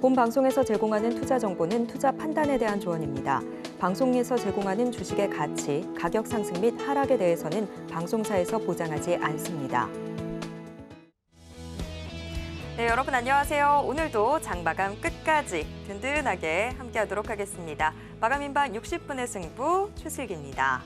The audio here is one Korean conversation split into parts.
본 방송에서 제공하는 투자 정보는 투자 판단에 대한 조언입니다. 방송에서 제공하는 주식의 가치, 가격 상승 및 하락에 대해서는 방송사에서 보장하지 않습니다. 네, 여러분 안녕하세요. 오늘도 장마감 끝까지 든든하게 함께하도록 하겠습니다. 마감인반 60분의 승부 최슬기입니다.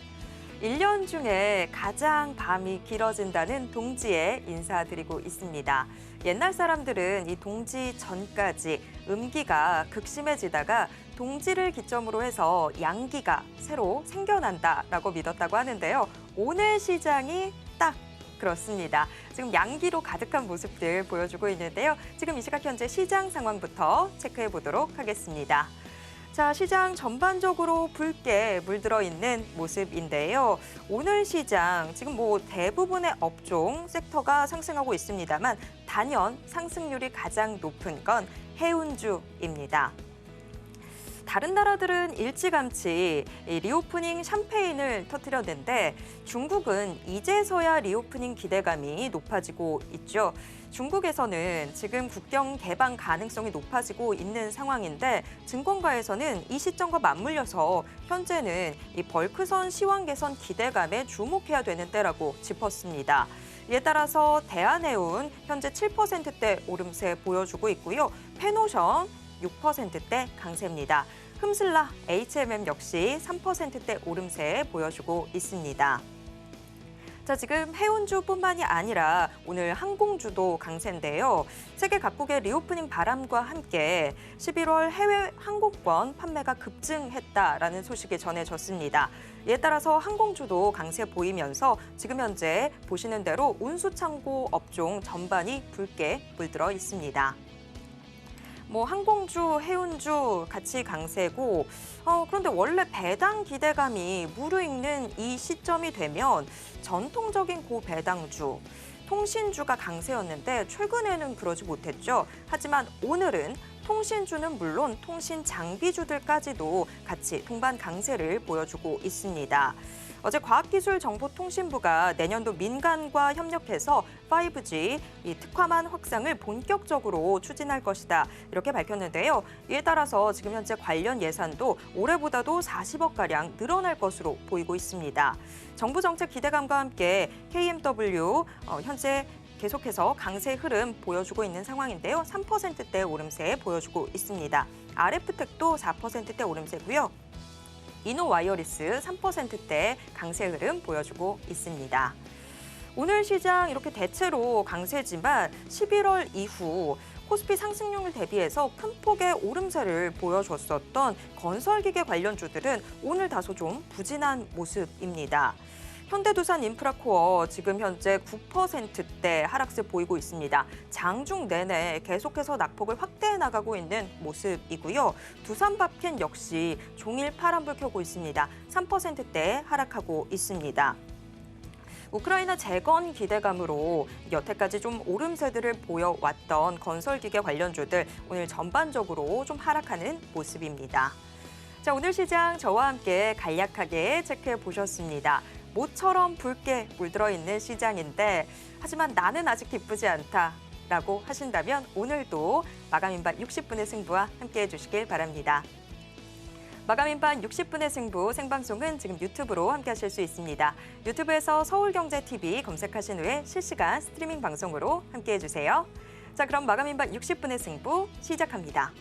1년 중에 가장 밤이 길어진다는 동지에 인사드리고 있습니다. 옛날 사람들은 이 동지 전까지 음기가 극심해지다가 동지를 기점으로 해서 양기가 새로 생겨난다라고 믿었다고 하는데요. 오늘 시장이 딱 그렇습니다. 지금 양기로 가득한 모습들 보여주고 있는데요. 지금 이 시각 현재 시장 상황부터 체크해 보도록 하겠습니다. 자, 시장 전반적으로 붉게 물들어 있는 모습인데요. 오늘 시장 지금 대부분의 업종 섹터가 상승하고 있습니다만 단연 상승률이 가장 높은 건 해운주입니다. 다른 나라들은 일찌감치 리오프닝 샴페인을 터뜨렸는데 중국은 이제서야 리오프닝 기대감이 높아지고 있죠. 중국에서는 지금 국경 개방 가능성이 높아지고 있는 상황인데 증권가에서는 이 시점과 맞물려서 현재는 이 벌크선 시황 개선 기대감에 주목해야 되는 때라고 짚었습니다. 이에 따라서 대한해운 현재 7%대 오름세 보여주고 있고요. 페노션 6%대 강세입니다. 흠슬라 HMM 역시 3%대 오름세 보여주고 있습니다. 자, 지금 해운주뿐만이 아니라 오늘 항공주도 강세인데요. 세계 각국의 리오프닝 바람과 함께 11월 해외 항공권 판매가 급증했다라는 소식이 전해졌습니다. 이에 따라서 항공주도 강세 보이면서 지금 현재 보시는 대로 운수창고 업종 전반이 붉게 물들어 있습니다. 항공주, 해운주 같이 강세고 그런데 원래 배당 기대감이 무르익는 이 시점이 되면 전통적인 고배당주, 통신주가 강세였는데 최근에는 그러지 못했죠. 하지만 오늘은 통신주는 물론 통신 장비주들까지도 같이 동반 강세를 보여주고 있습니다. 어제 과학기술정보통신부가 내년도 민간과 협력해서 5G 특화만 확장을 본격적으로 추진할 것이다. 이렇게 밝혔는데요. 이에 따라서 지금 현재 관련 예산도 올해보다도 40억가량 늘어날 것으로 보이고 있습니다. 정부 정책 기대감과 함께 KMW 현재 계속해서 강세 흐름 보여주고 있는 상황인데요. 3%대 오름세 보여주고 있습니다. RF텍도 4%대 오름세고요. 이노와이어리스 3%대 강세 흐름 보여주고 있습니다. 오늘 시장 이렇게 대체로 강세지만 11월 이후 코스피 상승률을 대비해서 큰 폭의 오름세를 보여줬었던 건설기계 관련주들은 오늘 다소 좀 부진한 모습입니다. 현대두산 인프라코어 지금 현재 9%대 하락세 보이고 있습니다. 장중 내내 계속해서 낙폭을 확대해 나가고 있는 모습이고요. 두산밥킨 역시 종일 파란불 켜고 있습니다. 3%대 하락하고 있습니다. 우크라이나 재건 기대감으로 여태까지 좀 오름세들을 보여왔던 건설기계 관련주들 오늘 전반적으로 좀 하락하는 모습입니다. 자, 오늘 시장 저와 함께 간략하게 체크해 보셨습니다. 모처럼 붉게 물들어 있는 시장인데 하지만 나는 아직 기쁘지 않다라고 하신다면 오늘도 마감인반 60분의 승부와 함께해 주시길 바랍니다. 마감인반 60분의 승부 생방송은 지금 유튜브로 함께하실 수 있습니다. 유튜브에서 서울경제TV 검색하신 후에 실시간 스트리밍 방송으로 함께해 주세요. 자, 그럼 마감인반 60분의 승부 시작합니다.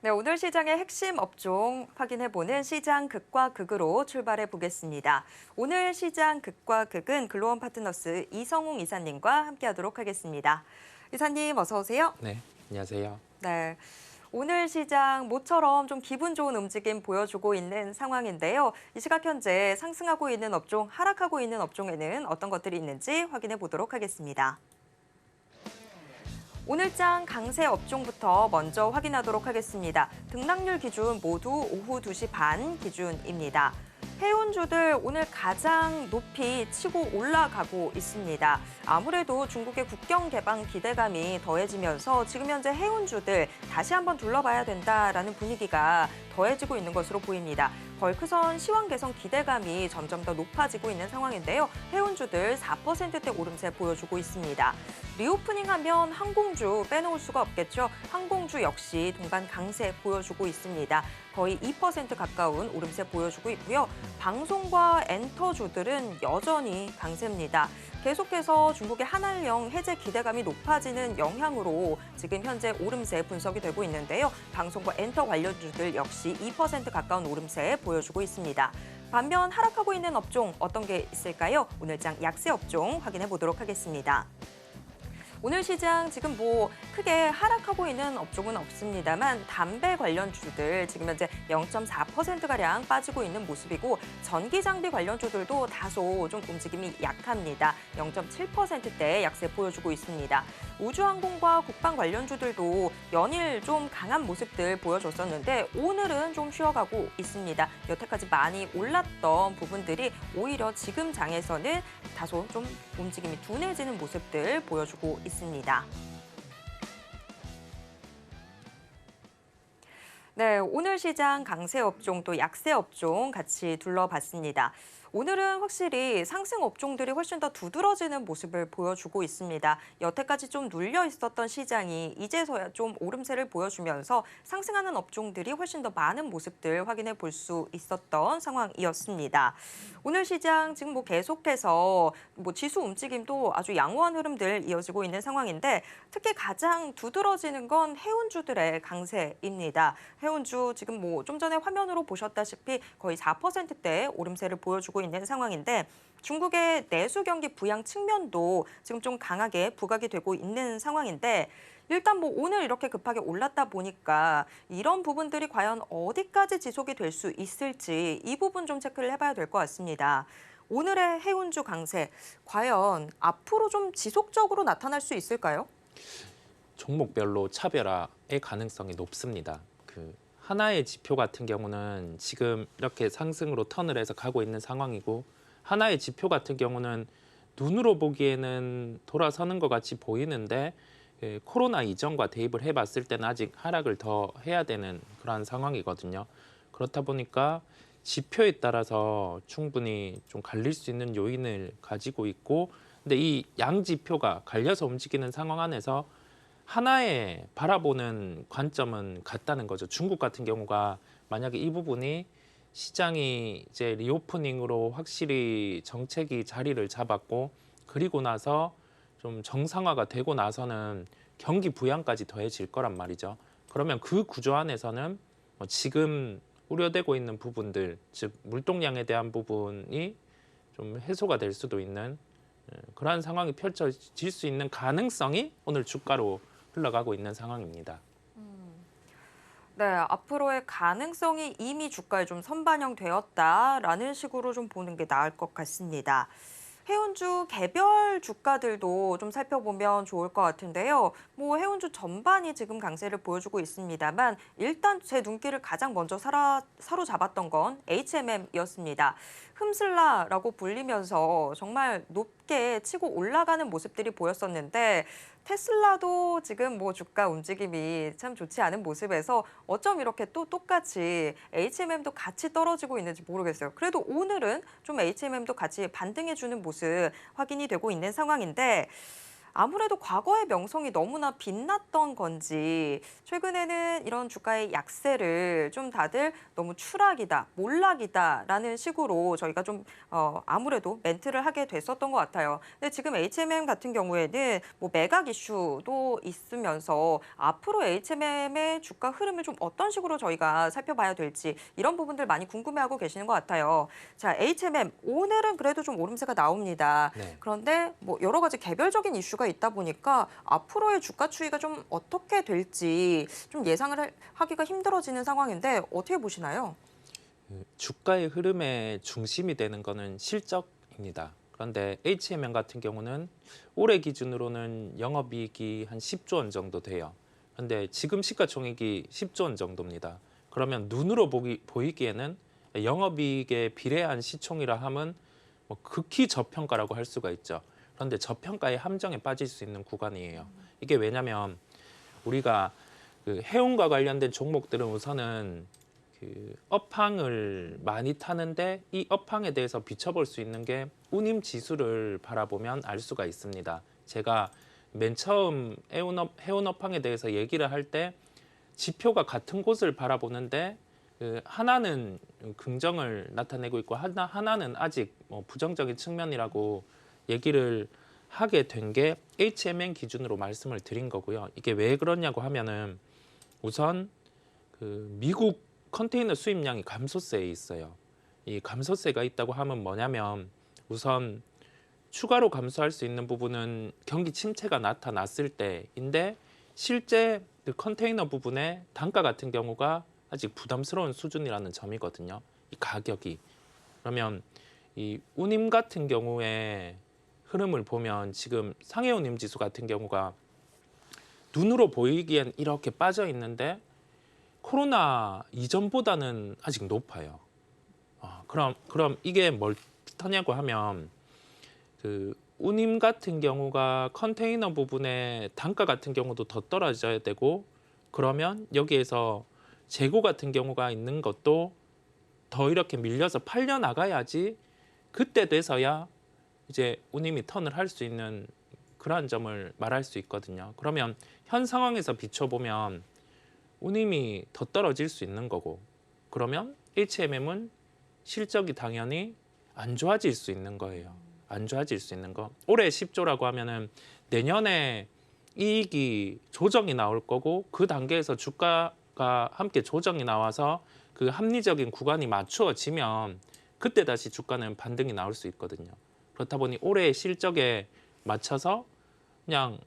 네, 오늘 시장의 핵심 업종 확인해보는 시장 극과 극으로 출발해 보겠습니다. 오늘 시장 극과 극은 글로원 파트너스 이성웅 이사님과 함께하도록 하겠습니다. 이사님 어서 오세요. 네, 안녕하세요. 네, 오늘 시장 모처럼 좀 기분 좋은 움직임 보여주고 있는 상황인데요. 이 시각 현재 상승하고 있는 업종, 하락하고 있는 업종에는 어떤 것들이 있는지 확인해 보도록 하겠습니다. 오늘장 강세 업종부터 먼저 확인하도록 하겠습니다. 등락률 기준 모두 오후 2시 반 기준입니다. 해운주들 오늘 가장 높이 치고 올라가고 있습니다. 아무래도 중국의 국경 개방 기대감이 더해지면서 지금 현재 해운주들 다시 한번 둘러봐야 된다라는 분위기가 더해지고 있는 것으로 보입니다. 벌크선 시황 개선 기대감이 점점 더 높아지고 있는 상황인데요. 해운주들 4%대 오름세 보여주고 있습니다. 리오프닝하면 항공주 빼놓을 수가 없겠죠. 항공주 역시 동반 강세 보여주고 있습니다. 거의 2% 가까운 오름세 보여주고 있고요. 방송과 엔터주들은 여전히 강세입니다. 계속해서 중국의 한한령 해제 기대감이 높아지는 영향으로 지금 현재 오름세 분석이 되고 있는데요. 방송과 엔터 관련주들 역시 2% 가까운 오름세 보여주고 있습니다. 반면 하락하고 있는 업종 어떤 게 있을까요? 오늘장 약세 업종 확인해 보도록 하겠습니다. 오늘 시장 지금 크게 하락하고 있는 업종은 없습니다만 담배 관련주들 지금 현재 0.4%가량 빠지고 있는 모습이고 전기장비 관련주들도 다소 좀 움직임이 약합니다. 0.7%대 약세 보여주고 있습니다. 우주항공과 국방 관련주들도 연일 좀 강한 모습들 보여줬었는데 오늘은 좀 쉬어가고 있습니다. 여태까지 많이 올랐던 부분들이 오히려 지금 장에서는 다소 좀 움직임이 둔해지는 모습들 보여주고 있습니다. 네, 오늘 시장 강세 업종 또 약세 업종 같이 둘러봤습니다. 오늘은 확실히 상승 업종들이 훨씬 더 두드러지는 모습을 보여주고 있습니다. 여태까지 좀 눌려 있었던 시장이 이제서야 좀 오름세를 보여주면서 상승하는 업종들이 훨씬 더 많은 모습들 확인해 볼 수 있었던 상황이었습니다. 오늘 시장 지금 계속해서 지수 움직임도 아주 양호한 흐름들 이어지고 있는 상황인데 특히 가장 두드러지는 건 해운주들의 강세입니다. 해운주 지금 좀 전에 화면으로 보셨다시피 거의 4%대 오름세를 보여주고 있는 상황인데 중국의 내수 경기 부양 측면도 지금 좀 강하게 부각이 되고 있는 상황인데 일단 오늘 이렇게 급하게 올랐다 보니까 이런 부분들이 과연 어디까지 지속이 될 수 있을지 이 부분 좀 체크를 해봐야 될 것 같습니다. 오늘의 해운주 강세 과연 앞으로 좀 지속적으로 나타날 수 있을까요? 종목별로 차별화의 가능성이 높습니다. 하나의 지표 같은 경우는 지금 이렇게 상승으로 턴을 해서 가고 있는 상황이고 하나의 지표 같은 경우는 눈으로 보기에는 돌아서는 것 같이 보이는데 코로나 이전과 대입을 해봤을 때는 아직 하락을 더 해야 되는 그런 상황이거든요. 그렇다 보니까 지표에 따라서 충분히 좀 갈릴 수 있는 요인을 가지고 있고 근데 이 양지표가 갈려서 움직이는 상황 안에서 하나의 바라보는 관점은 같다는 거죠. 중국 같은 경우가 만약에 이 부분이 시장이 이제 리오프닝으로 확실히 정책이 자리를 잡았고 그리고 나서 좀 정상화가 되고 나서는 경기 부양까지 더해질 거란 말이죠. 그러면 그 구조 안에서는 지금 우려되고 있는 부분들, 즉 물동량에 대한 부분이 좀 해소가 될 수도 있는 그러한 상황이 펼쳐질 수 있는 가능성이 오늘 주가로 흘러가고 있는 상황입니다. 네, 앞으로의 가능성이 이미 주가에 좀 선반영되었다라는 식으로 좀 보는 게 나을 것 같습니다. 해운주 개별 주가들도 좀 살펴보면 좋을 것 같은데요. 해운주 전반이 지금 강세를 보여주고 있습니다만 일단 제 눈길을 가장 먼저 사로잡았던 건 HMM이었습니다. 흠슬라라고 불리면서 정말 높게 치고 올라가는 모습들이 보였었는데 테슬라도 지금 주가 움직임이 참 좋지 않은 모습에서 어쩜 이렇게 또 똑같이 HMM도 같이 떨어지고 있는지 모르겠어요. 그래도 오늘은 좀 HMM도 같이 반등해주는 모습 확인이 되고 있는 상황인데 아무래도 과거의 명성이 너무나 빛났던 건지 최근에는 이런 주가의 약세를 좀 다들 너무 추락이다, 몰락이다라는 식으로 저희가 좀 아무래도 멘트를 하게 됐었던 것 같아요. 근데 지금 HMM 같은 경우에는 매각 이슈도 있으면서 앞으로 HMM의 주가 흐름을 좀 어떤 식으로 저희가 살펴봐야 될지 이런 부분들 많이 궁금해하고 계시는 것 같아요. 자, HMM 오늘은 그래도 좀 오름세가 나옵니다. 네. 그런데 여러 가지 개별적인 이슈가 수가 있다 보니까 앞으로의 주가 추이가 좀 어떻게 될지 좀 예상을 하기가 힘들어지는 상황인데 어떻게 보시나요? 주가의 흐름의 중심이 되는 거는 실적입니다. 그런데 HMM 같은 경우는 올해 기준으로는 영업이익이 한 10조 원 정도 돼요. 그런데 지금 시가총액이 10조 원 정도입니다. 그러면 눈으로 보이기에는 영업이익에 비례한 시총이라 함은 뭐 극히 저평가라고 할 수가 있죠. 그런데 저평가의 함정에 빠질 수 있는 구간이에요. 이게 왜냐하면 우리가 그 해운과 관련된 종목들은 우선은 그 업황을 많이 타는데 이 업황에 대해서 비춰볼 수 있는 게 운임 지수를 바라보면 알 수가 있습니다. 제가 맨 처음 해운 업황에 대해서 얘기를 할 때 지표가 같은 곳을 바라보는데 그 하나는 긍정을 나타내고 있고 하나는 아직 뭐 부정적인 측면이라고 얘기를 하게 된 게 HMM 기준으로 말씀을 드린 거고요. 이게 왜 그러냐고 하면은 우선 그 미국 컨테이너 수입량이 감소세에 있어요. 이 감소세가 있다고 하면 뭐냐면 우선 추가로 감소할 수 있는 부분은 경기 침체가 나타났을 때인데 실제 그 컨테이너 부분의 단가 같은 경우가 아직 부담스러운 수준이라는 점이거든요. 이 가격이. 그러면 이 운임 같은 경우에 흐름을 보면 지금 상해 운임 지수 같은 경우가 눈으로 보이기엔 이렇게 빠져 있는데 코로나 이전보다는 아직 높아요. 그럼 이게 뭘 뜻하냐고 하면 그 운임 같은 경우가 컨테이너 부분의 단가 같은 경우도 더 떨어져야 되고 그러면 여기에서 재고 같은 경우가 있는 것도 더 이렇게 밀려서 팔려 나가야지 그때 돼서야 이제 운임이 턴을 할 수 있는 그러한 점을 말할 수 있거든요. 그러면 현 상황에서 비춰보면 운임이 더 떨어질 수 있는 거고 그러면 HMM은 실적이 당연히 안 좋아질 수 있는 거예요. 안 좋아질 수 있는 거. 올해 10조라고 하면은 내년에 이익이 조정이 나올 거고 그 단계에서 주가가 함께 조정이 나와서 그 합리적인 구간이 맞추어지면 그때 다시 주가는 반등이 나올 수 있거든요. 그렇다 보니 올해의 실적에 맞춰서 그냥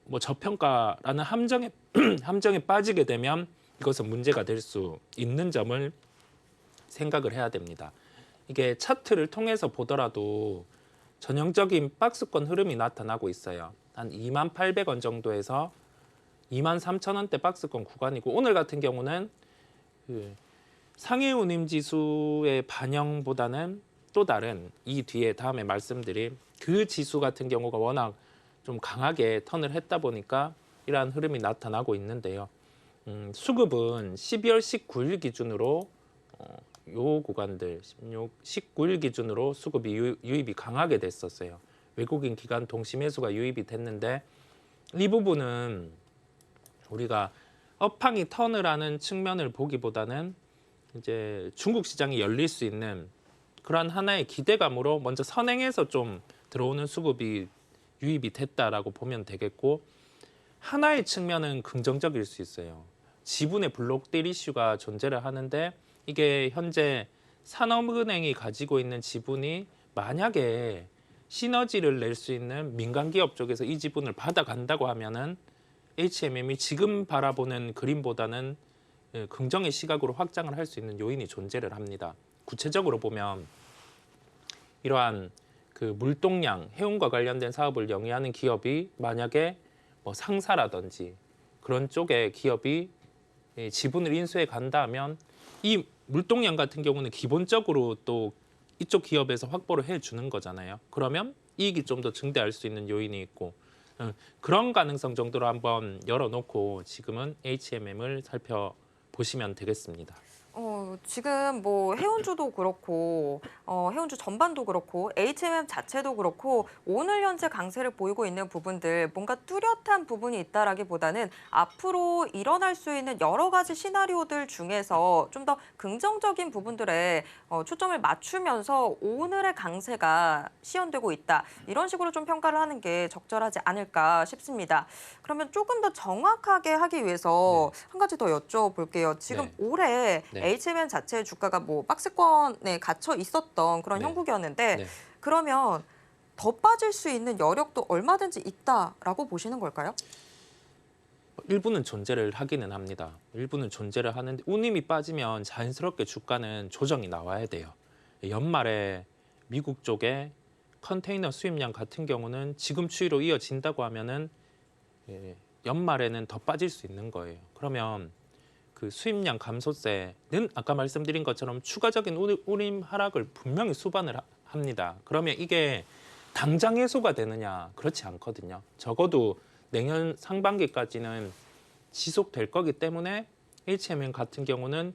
뭐 저평가라는 함정에 빠지게 되면 이것은 문제가 될 수 있는 점을 생각을 해야 됩니다. 이게 차트를 통해서 보더라도 전형적인 박스권 흐름이 나타나고 있어요. 한 28,800원 정도에서 23,000원대 박스권 구간이고 오늘 같은 경우는 그 상해 운임 지수의 반영보다는 또 다른 이 뒤에 다음에 말씀드린 그 지수 같은 경우가 워낙 좀 강하게 턴을 했다 보니까 이러한 흐름이 나타나고 있는데요. 수급은 12월 19일 기준으로 요 구간들 19일 기준으로 수급이 유입이 강하게 됐었어요. 외국인 기관 동시 매수가 유입이 됐는데 이 부분은 우리가 업황이 턴을 하는 측면을 보기보다는 이제 중국 시장이 열릴 수 있는 그런 하나의 기대감으로 먼저 선행해서 좀 들어오는 수급이 유입이 됐다라고 보면 되겠고 하나의 측면은 긍정적일 수 있어요. 지분의 블록딜 이슈가 존재를 하는데 이게 현재 산업은행이 가지고 있는 지분이 만약에 시너지를 낼 수 있는 민간 기업 쪽에서 이 지분을 받아간다고 하면은 HMM이 지금 바라보는 그림보다는 긍정의 시각으로 확장을 할 수 있는 요인이 존재를 합니다. 구체적으로 보면 이러한 그 물동량, 해운과 관련된 사업을 영위하는 기업이 만약에 뭐 상사라든지 그런 쪽의 기업이 지분을 인수해 간다 하면 이 물동량 같은 경우는 기본적으로 또 이쪽 기업에서 확보를 해주는 거잖아요. 그러면 이익이 좀 더 증대할 수 있는 요인이 있고 그런 가능성 정도로 한번 열어놓고 지금은 HMM을 살펴보시면 되겠습니다. 지금 뭐 해운주도 그렇고 해운주 전반도 그렇고 HMM 자체도 그렇고 오늘 현재 강세를 보이고 있는 부분들 뭔가 뚜렷한 부분이 있다라기보다는 앞으로 일어날 수 있는 여러 가지 시나리오들 중에서 좀 더 긍정적인 부분들에 초점을 맞추면서 오늘의 강세가 시현되고 있다. 이런 식으로 좀 평가를 하는 게 적절하지 않을까 싶습니다. 그러면 조금 더 정확하게 하기 위해서 한 가지 더 여쭤볼게요. 지금 네. 올해 네. HMM 자체의 주가가 뭐 박스권에 갇혀 있었던 그런 네. 형국이었는데 네. 그러면 더 빠질 수 있는 여력도 얼마든지 있다라고 보시는 걸까요? 일부는 존재를 하기는 합니다. 일부는 존재를 하는데 운임이 빠지면 자연스럽게 주가는 조정이 나와야 돼요. 연말에 미국 쪽에 컨테이너 수입량 같은 경우는 지금 추이로 이어진다고 하면은 연말에는 더 빠질 수 있는 거예요. 그러면 그 수입량 감소세는 아까 말씀드린 것처럼 추가적인 운임 하락을 분명히 수반을 합니다. 그러면 이게 당장 해소가 되느냐? 그렇지 않거든요. 적어도 내년 상반기까지는 지속될 거기 때문에 HMM 같은 경우는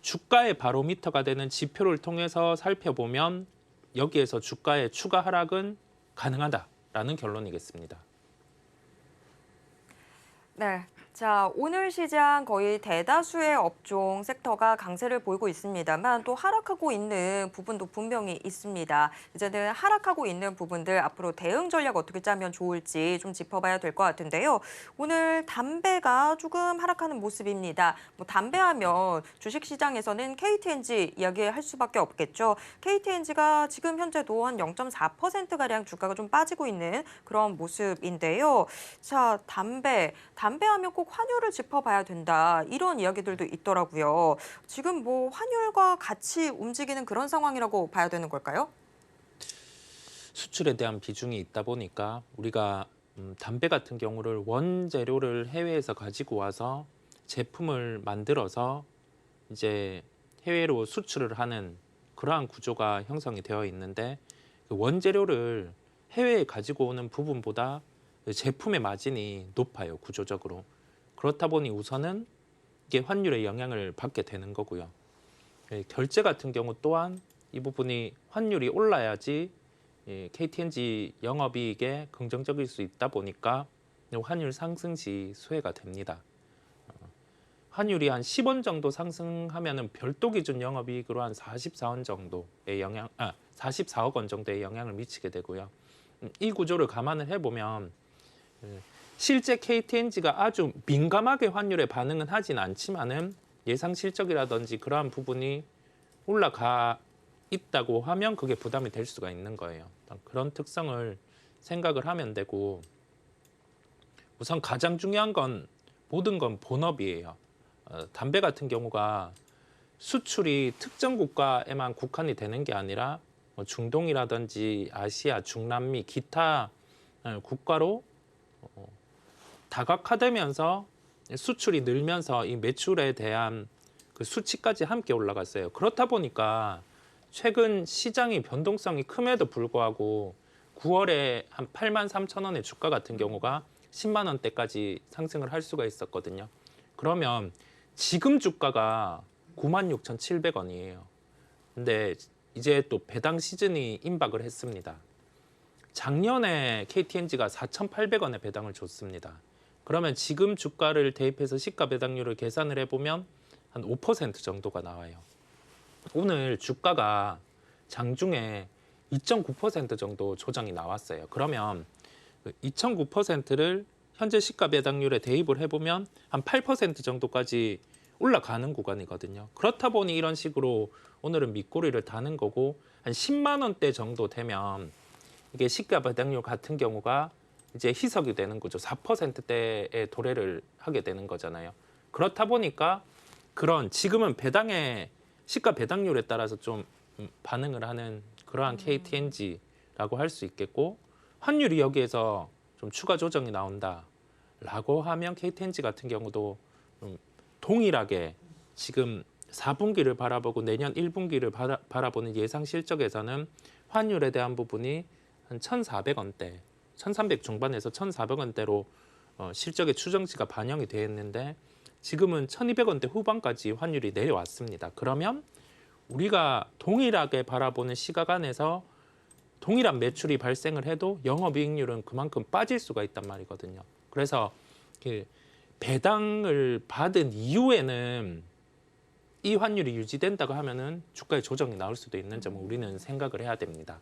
주가의 바로미터가 되는 지표를 통해서 살펴보면 여기에서 주가의 추가 하락은 가능하다라는 결론이겠습니다. 네. 자, 오늘 시장 거의 대다수의 업종 섹터가 강세를 보이고 있습니다만 또 하락하고 있는 부분도 분명히 있습니다. 이제는 하락하고 있는 부분들 앞으로 대응 전략 어떻게 짜면 좋을지 좀 짚어봐야 될 것 같은데요. 오늘 담배가 조금 하락하는 모습입니다. 뭐 담배하면 주식시장에서는 KTNG 이야기할 수밖에 없겠죠. KTNG가 지금 현재도 한 0.4%가량 주가가 좀 빠지고 있는 그런 모습인데요. 자, 담배하면 꼭 환율을 짚어봐야 된다. 이런 이야기들도 있더라고요. 지금 뭐 환율과 같이 움직이는 그런 상황이라고 봐야 되는 걸까요? 수출에 대한 비중이 있다 보니까 우리가 담배 같은 경우를 원재료를 해외에서 가지고 와서 제품을 만들어서 이제 해외로 수출을 하는 그러한 구조가 형성이 되어 있는데 그 원재료를 해외에 가지고 오는 부분보다 제품의 마진이 높아요, 구조적으로. 그렇다 보니 우선은 이게 환율의 영향을 받게 되는 거고요. 결제 같은 경우 또한 이 부분이 환율이 올라야지 KTNG 영업이익에 긍정적일 수 있다 보니까 환율 상승 시 수혜가 됩니다. 환율이 한 10원 정도 상승하면은 별도 기준 영업이익으로 한 44원 정도의 44억 원 정도의 영향을 미치게 되고요. 이 구조를 감안을 해보면 실제 KTNG가 아주 민감하게 환율에 반응은 하진 않지만은 예상 실적이라든지 그러한 부분이 올라가 있다고 하면 그게 부담이 될 수가 있는 거예요. 그런 특성을 생각을 하면 되고 우선 가장 중요한 건 모든 건 본업이에요. 담배 같은 경우가 수출이 특정 국가에만 국한이 되는 게 아니라 뭐 중동이라든지 아시아, 중남미, 기타 국가로 다각화되면서 수출이 늘면서 이 매출에 대한 그 수치까지 함께 올라갔어요. 그렇다 보니까 최근 시장이 변동성이 큼에도 불구하고 9월에 한 8만 3천 원의 주가 같은 경우가 10만 원대까지 상승을 할 수가 있었거든요. 그러면 지금 주가가 96,700원이에요. 근데 이제 또 배당 시즌이 임박을 했습니다. 작년에 KTNG가 4,800원에 배당을 줬습니다. 그러면 지금 주가를 대입해서 시가 배당률을 계산을 해보면 한 5% 정도가 나와요. 오늘 주가가 장중에 2.9% 정도 조정이 나왔어요. 그러면 2.9%를 현재 시가 배당률에 대입을 해보면 한 8% 정도까지 올라가는 구간이거든요. 그렇다 보니 이런 식으로 오늘은 밑꼬리를 다는 거고 한 10만 원대 정도 되면 이게 시가 배당률 같은 경우가 이제 희석이 되는 거죠. 4%대에 도래를 하게 되는 거잖아요. 그렇다 보니까 그런 지금은 배당의 시가 배당률에 따라서 좀 반응을 하는 그러한 KTNG라고 할 수 있겠고 환율이 여기에서 좀 추가 조정이 나온다라고 하면 KTNG 같은 경우도 동일하게 지금 4분기를 바라보고 내년 1분기를 바라보는 예상 실적에서는 환율에 대한 부분이 한 1,400원대, 1,300 중반에서 1,400원대로 실적의 추정치가 반영이 되어 있는데 지금은 1,200원대 후반까지 환율이 내려왔습니다. 그러면 우리가 동일하게 바라보는 시각 안에서 동일한 매출이 발생을 해도 영업이익률은 그만큼 빠질 수가 있단 말이거든요. 그래서 배당을 받은 이후에는 이 환율이 유지된다고 하면은 주가의 조정이 나올 수도 있는 점을 우리는 생각을 해야 됩니다.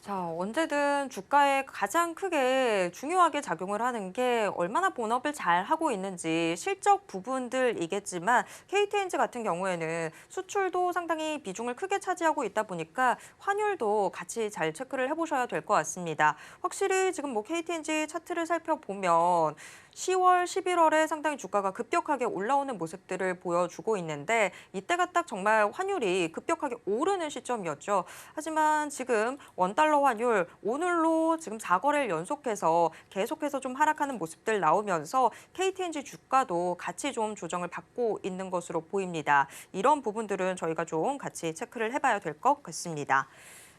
자, 언제든 주가에 가장 크게 중요하게 작용을 하는 게 얼마나 본업을 잘 하고 있는지 실적 부분들이겠지만 KTNG 같은 경우에는 수출도 상당히 비중을 크게 차지하고 있다 보니까 환율도 같이 잘 체크를 해보셔야 될 것 같습니다. 확실히 지금 뭐 KTNG 차트를 살펴보면 10월, 11월에 상당히 주가가 급격하게 올라오는 모습들을 보여주고 있는데 이때가 딱 정말 환율이 급격하게 오르는 시점이었죠. 하지만 지금 원달러 환율 오늘로 지금 4거래일 연속해서 계속해서 좀 하락하는 모습들 나오면서 KTNG 주가도 같이 좀 조정을 받고 있는 것으로 보입니다. 이런 부분들은 저희가 좀 같이 체크를 해봐야 될 것 같습니다.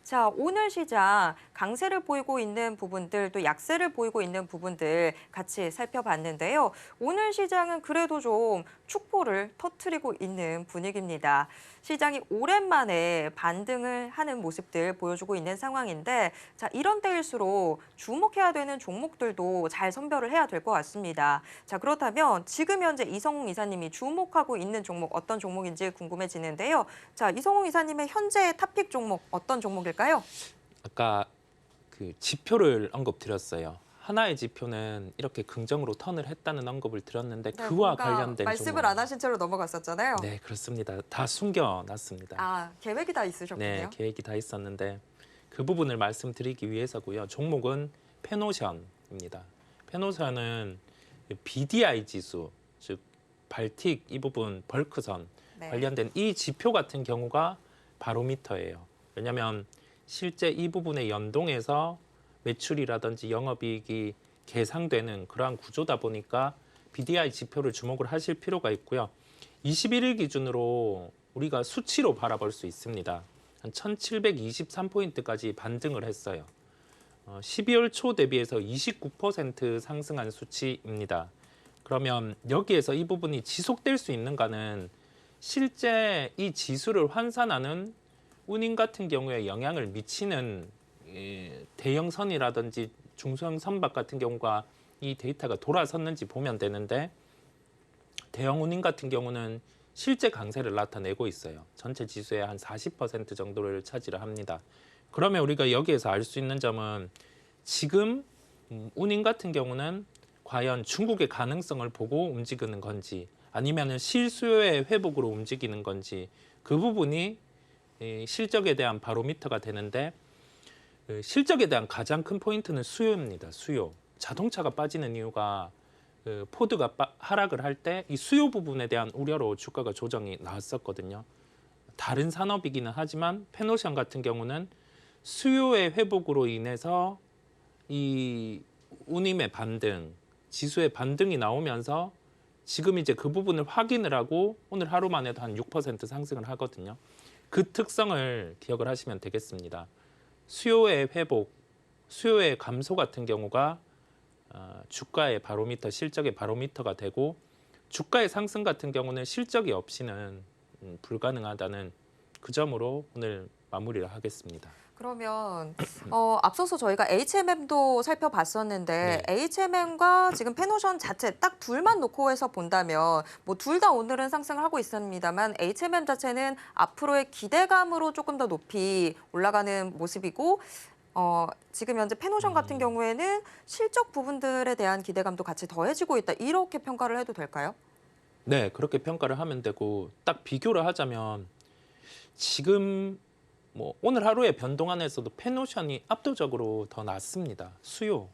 자, 오늘 시장 강세를 보이고 있는 부분들 또 약세를 보이고 있는 부분들 같이 살펴봤는데요. 오늘 시장은 그래도 좀 축포를 터트리고 있는 분위기입니다. 시장이 오랜만에 반등을 하는 모습들 보여주고 있는 상황인데 자, 이런 때일수록 주목해야 되는 종목들도 잘 선별을 해야 될 것 같습니다. 자, 그렇다면 지금 현재 이성웅 이사님이 주목하고 있는 종목 어떤 종목인지 궁금해지는데요. 자, 이성웅 이사님의 현재 탑픽 종목 어떤 종목일까요? 아까 그 지표를 언급드렸어요. 하나의 지표는 이렇게 긍정으로 턴을 했다는 언급을 드렸는데 네, 그와 뭔가 관련된 말씀을 종목. 안 하신 채로 넘어갔었잖아요. 네, 그렇습니다. 다 숨겨놨습니다. 아, 계획이 다 있으셨군요. 네, 계획이 다 있었는데 그 부분을 말씀드리기 위해서고요. 종목은 페노션입니다. 페노션은 BDI 지수, 즉 발틱 이 부분 벌크선 네. 관련된 이 지표 같은 경우가 바로미터예요. 왜냐하면 실제 이 부분에 연동해서 매출이라든지 영업이익이 계상되는 그러한 구조다 보니까 BDI 지표를 주목을 하실 필요가 있고요. 21일 기준으로 우리가 수치로 바라볼 수 있습니다. 한 1723포인트까지 반등을 했어요. 12월 초 대비해서 29% 상승한 수치입니다. 그러면 여기에서 이 부분이 지속될 수 있는가는 실제 이 지수를 환산하는 운임 같은 경우에 영향을 미치는 대형선이라든지 중소형 선박 같은 경우가 이 데이터가 돌아섰는지 보면 되는데 대형 운임 같은 경우는 실제 강세를 나타내고 있어요. 전체 지수의 한 40% 정도를 차지를 합니다. 그러면 우리가 여기에서 알 수 있는 점은 지금 운임 같은 경우는 과연 중국의 가능성을 보고 움직이는 건지 아니면 실수요의 회복으로 움직이는 건지 그 부분이 실적에 대한 바로미터가 되는데 실적에 대한 가장 큰 포인트는 수요입니다. 수요. 자동차가 빠지는 이유가 포드가 하락을 할 때 이 수요 부분에 대한 우려로 주가가 조정이 나왔었거든요. 다른 산업이기는 하지만 페노션 같은 경우는 수요의 회복으로 인해서 이 운임의 반등, 지수의 반등이 나오면서 지금 이제 그 부분을 확인을 하고 오늘 하루만 해도 한 6% 상승을 하거든요. 그 특성을 기억을 하시면 되겠습니다. 수요의 회복, 수요의 감소 같은 경우가 주가의 바로미터, 실적의 바로미터가 되고 주가의 상승 같은 경우는 실적이 없이는 불가능하다는 그 점으로 오늘 마무리를 하겠습니다. 그러면 앞서서 저희가 HMM도 살펴봤었는데 네. HMM과 지금 페노션 자체 딱 둘만 놓고 해서 본다면 뭐 둘 다 오늘은 상승을 하고 있습니다만 HMM 자체는 앞으로의 기대감으로 조금 더 높이 올라가는 모습이고 지금 현재 페노션 같은 경우에는 실적 부분들에 대한 기대감도 같이 더해지고 있다. 이렇게 평가를 해도 될까요? 네, 그렇게 평가를 하면 되고 딱 비교를 하자면 지금 뭐 오늘 하루의 변동 안에서도 페노션이 압도적으로 더 낮습니다. 수요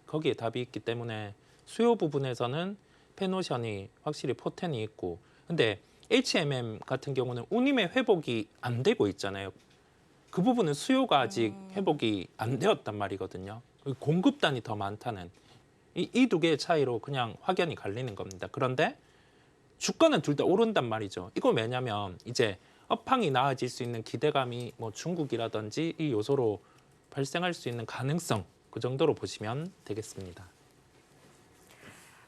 거기에 답이 있기 때문에 수요 부분에서는 페노션이 확실히 포텐이 있고 근데 HMM 같은 경우는 운임의 회복이 안 되고 있잖아요. 그 부분은 수요가 아직 회복이 안 되었단 말이거든요. 공급단이 더 많다는 이 두 개의 차이로 그냥 확연히 갈리는 겁니다. 그런데 주가는 둘 다 오른단 말이죠. 이거 왜냐면 이제 업황이 나아질 수 있는 기대감이 뭐 중국이라든지 이 요소로 발생할 수 있는 가능성 그 정도로 보시면 되겠습니다.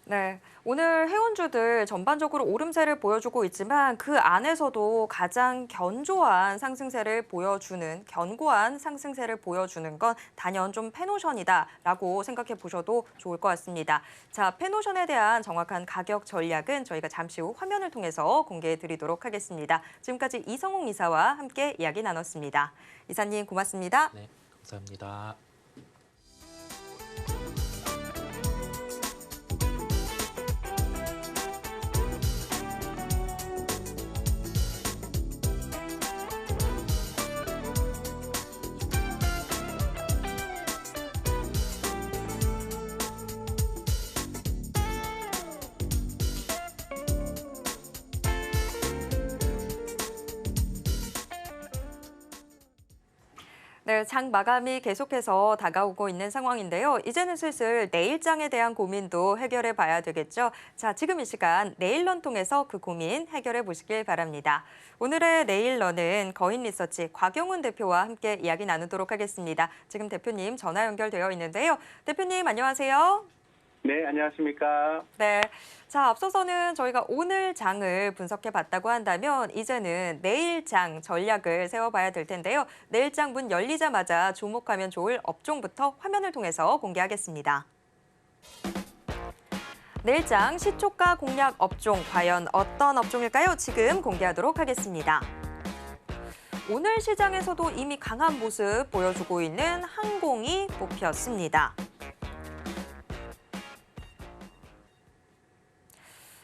네, 오늘 해운주들 전반적으로 오름세를 보여주고 있지만 그 안에서도 가장 견고한 상승세를 보여주는 건 단연 좀 페노션이다라고 생각해 보셔도 좋을 것 같습니다. 자, 페노션에 대한 정확한 가격 전략은 저희가 잠시 후 화면을 통해서 공개해 드리도록 하겠습니다. 지금까지 이성웅 이사와 함께 이야기 나눴습니다. 이사님 고맙습니다. 네. 감사합니다. 네, 장 마감이 계속해서 다가오고 있는 상황인데요. 이제는 슬슬 내일장에 대한 고민도 해결해 봐야 되겠죠. 자, 지금 이 시간 내일런 통해서 그 고민 해결해 보시길 바랍니다. 오늘의 내일런은 거인 리서치 곽영훈 대표와 함께 이야기 나누도록 하겠습니다. 지금 대표님 전화 연결되어 있는데요. 대표님 안녕하세요. 네, 안녕하십니까. 네. 자, 앞서서는 저희가 오늘 장을 분석해 봤다고 한다면 이제는 내일 장 전략을 세워봐야 될 텐데요. 내일 장 문 열리자마자 주목하면 좋을 업종부터 화면을 통해서 공개하겠습니다. 내일 장 시초가 공략 업종 과연 어떤 업종일까요? 지금 공개하도록 하겠습니다. 오늘 시장에서도 이미 강한 모습 보여주고 있는 항공이 뽑혔습니다.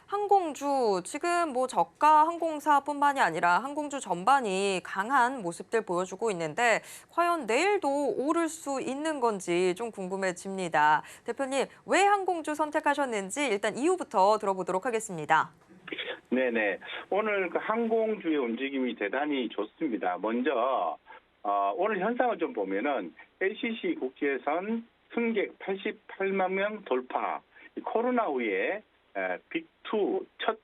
항공주, 지금 저가 항공사뿐만이 아니라 항공주 전반이 강한 모습들 보여주고 있는데 과연 내일도 오를 수 있는 건지 좀 궁금해집니다. 대표님, 왜 항공주 선택하셨는지 일단 이유부터 들어보도록 하겠습니다. 네네. 오늘 그 항공주의 움직임이 대단히 좋습니다. 먼저, 오늘 현상을 좀 보면은 LCC 국제선 승객 88만 명 돌파, 코로나 후에 빅2 첫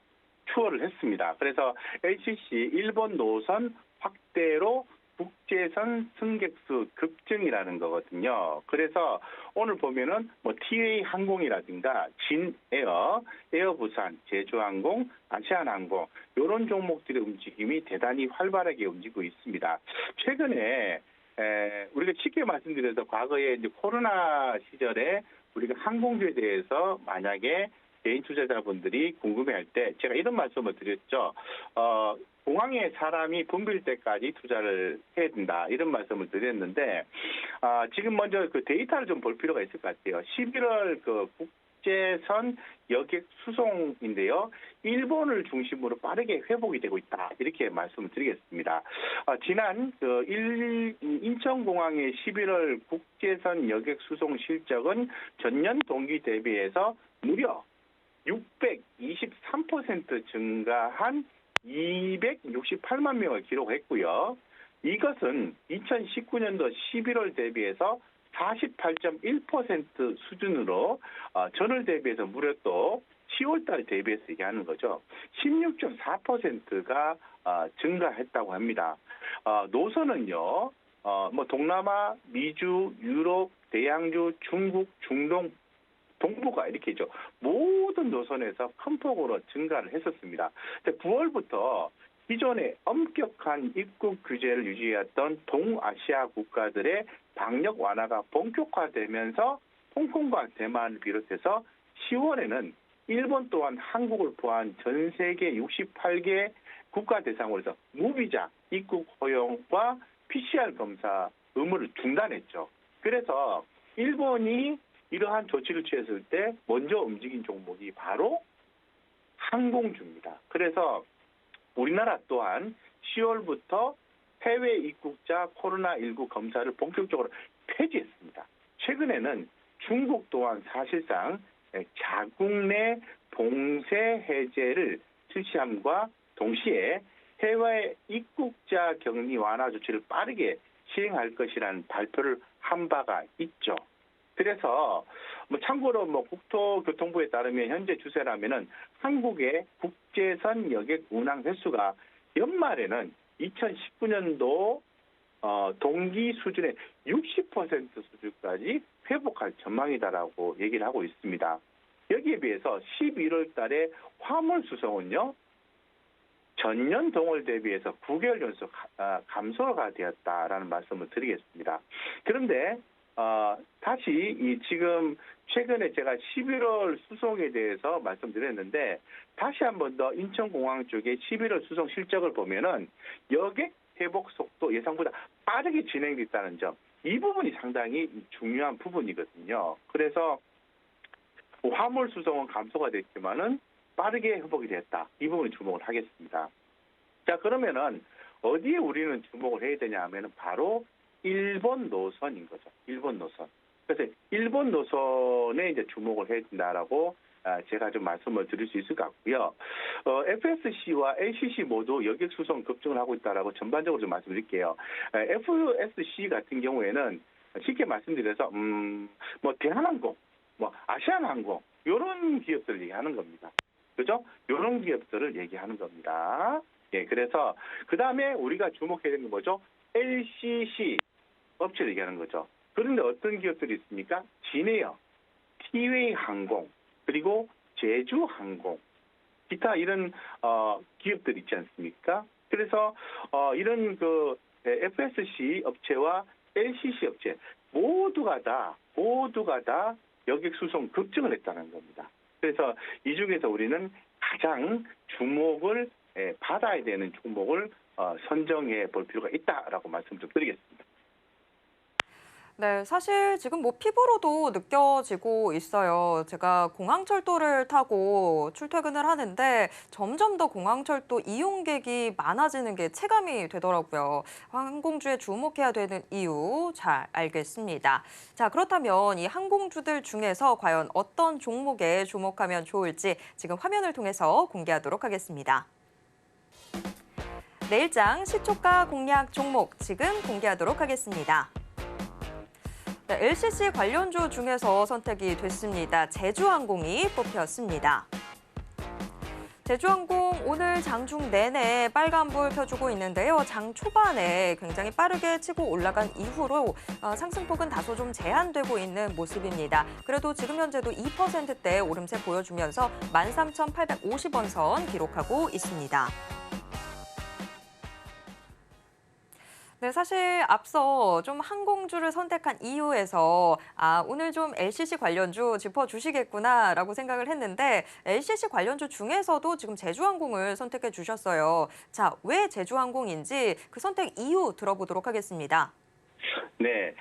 추월을 했습니다. 그래서 LCC 일본 노선 확대로 국제선 승객수 급증이라는 거거든요. 그래서 오늘 보면은 TA 항공이라든가 진에어, 에어부산, 제주항공, 아시아나항공 이런 종목들의 움직임이 대단히 활발하게 움직이고 있습니다. 최근에 우리가 쉽게 말씀드려서 과거에 이제 코로나 시절에 우리가 항공주에 대해서 만약에 개인 투자자분들이 궁금해할 때 제가 이런 말씀을 드렸죠. 공항에 사람이 붐빌 때까지 투자를 해야 된다. 이런 말씀을 드렸는데 지금 먼저 그 데이터를 좀 볼 필요가 있을 것 같아요. 11월 그 국제선 여객 수송인데요. 일본을 중심으로 빠르게 회복이 되고 있다. 이렇게 말씀을 드리겠습니다. 지난 인천공항의 11월 국제선 여객 수송 실적은 전년 동기 대비해서 무려 623% 증가한 268만 명을 기록했고요. 이것은 2019년도 11월 대비해서 48.1% 수준으로 전월 대비해서 무려 또 10월달 대비해서 얘기하는 거죠. 16.4%가 증가했다고 합니다. 노선은요, 동남아, 미주, 유럽, 대양주, 중국, 중동, 동북아 이렇게죠. 모든 노선에서 큰 폭으로 증가를 했었습니다. 9월부터 기존의 엄격한 입국 규제를 유지했던 동아시아 국가들의 방역 완화가 본격화되면서 홍콩과 대만을 비롯해서 10월에는 일본 또한 한국을 포함한 전 세계 68개 국가 대상으로 해서 무비자 입국 허용과 PCR 검사 의무를 중단했죠. 그래서 일본이 이러한 조치를 취했을 때 먼저 움직인 종목이 바로 항공주입니다. 그래서 우리나라 또한 10월부터 해외 입국자 코로나19 검사를 본격적으로 폐지했습니다. 최근에는 중국 또한 사실상 자국 내 봉쇄 해제를 실시함과 동시에 해외 입국자 격리 완화 조치를 빠르게 시행할 것이라는 발표를 한 바가 있죠. 그래서 참고로 국토교통부에 따르면 현재 추세라면은 한국의 국제선 여객 운항 횟수가 연말에는 2019년도 동기 수준의 60% 수준까지 회복할 전망이다라고 얘기를 하고 있습니다. 여기에 비해서 11월 달에 화물 수송은요, 전년 동월 대비해서 9개월 연속 감소가 되었다라는 말씀을 드리겠습니다. 그런데 다시 지금 최근에 제가 11월 수송에 대해서 말씀드렸는데 다시 한 번 더 인천공항 쪽의 11월 수송 실적을 보면은 여객 회복 속도 예상보다 빠르게 진행됐다는 점, 이 부분이 상당히 중요한 부분이거든요. 그래서 화물 수송은 감소가 됐지만은 빠르게 회복이 됐다. 이 부분에 주목을 하겠습니다. 자, 그러면은 어디에 우리는 주목을 해야 되냐 하면은 바로 일본 노선인 거죠. 일본 노선. 그래서 일본 노선에 이제 주목을 해야 된다라고 제가 좀 말씀을 드릴 수 있을 것 같고요. FSC와 LCC 모두 여객 수송 급증을 하고 있다라고 전반적으로 좀 말씀드릴게요. FSC 같은 경우에는 쉽게 말씀드려서 뭐 대한항공, 뭐 아시아나항공 이런 기업들을 얘기하는 겁니다. 그죠? 이런 기업들을 얘기하는 겁니다. 예, 그래서 그 다음에 우리가 주목해야 되는 건 뭐죠? LCC 업체를 얘기하는 거죠. 그런데 어떤 기업들이 있습니까? 진에어, 티웨이 항공, 그리고 제주항공, 기타 이런 기업들 있지 않습니까? 그래서 이런 그 FSC 업체와 LCC 업체 모두가 다 여객 수송 급증을 했다는 겁니다. 그래서 이 중에서 우리는 가장 주목을 받아야 되는 종목을 선정해 볼 필요가 있다라고 말씀 좀 드리겠습니다. 네, 사실 지금 뭐 피부로도 느껴지고 있어요. 제가 공항철도를 타고 출퇴근을 하는데 점점 더 공항철도 이용객이 많아지는 게 체감이 되더라고요. 항공주에 주목해야 되는 이유 잘 알겠습니다. 자, 그렇다면 이 항공주들 중에서 과연 어떤 종목에 주목하면 좋을지 지금 화면을 통해서 공개하도록 하겠습니다. 내일장 시초가 공략 종목 지금 공개하도록 하겠습니다. 네, LCC 관련주 중에서 선택이 됐습니다. 제주항공이 뽑혔습니다. 제주항공 오늘 장중 내내 빨간불 펴주고 있는데요. 장 초반에 굉장히 빠르게 치고 올라간 이후로 상승폭은 다소 좀 제한되고 있는 모습입니다. 그래도 지금 현재도 2%대 오름세 보여주면서 13,850원 선 기록하고 있습니다. 네, 사실 앞서 좀 항공주를 선택한 이유에서 오늘 좀 LCC 관련주 짚어주시겠구나라고 생각을 했는데 LCC 관련주 중에서도 지금 제주항공을 선택해 주셨어요. 자, 왜 제주항공인지 그 선택 이유 들어보도록 하겠습니다. 네,